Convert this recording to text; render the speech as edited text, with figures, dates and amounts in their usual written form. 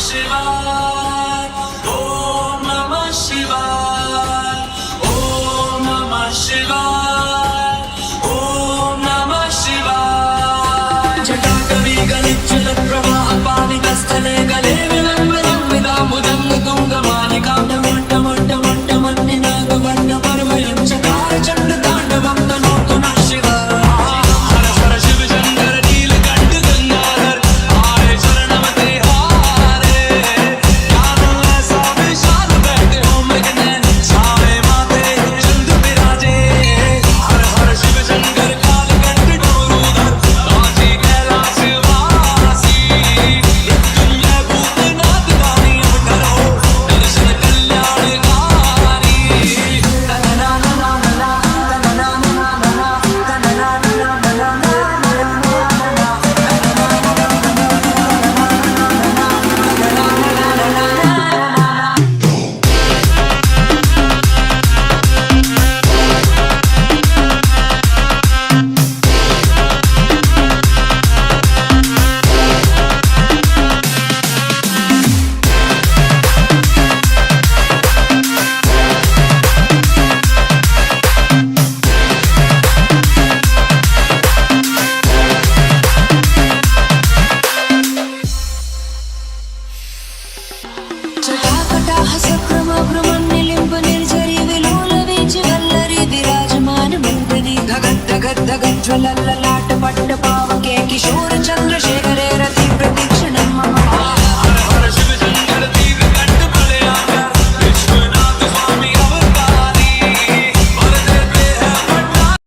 शिवाय ओम नमः शिवाय ओम नमः शिवाय ओम नमः शिवाय जटाकवि गलिच्युत प्रवाह पानिकस्थले गले विलम्बितं विदामुदं तुङ्गमालिकां टमट्टमट्टमट्टमन्निनागवन्न परमयं चकार चण्ड ताण्डवं तनोतु नः शिवाय हर हर शिव शंकर नीलकंठ गंगाधर आए शरणमते हारे ज्ञान ऐसा विशाल बैठे हो मगन छावे माथे चंद विराजे हर हर शिव शंकर कालकंठ डमरूधर काशी कैलाश वासी मृत्युंजय भूतनाथ दानी अवतार हो दर्शन कल्याणकारी जटाकटाह सक्रमभ्रमन्निलिम्ब निर्झरि विलोल वीचि वल्लरी विराजमान मण्डली धगत् धगत् धगत् ज्वलल्ललाट पट्ट पावके किशोर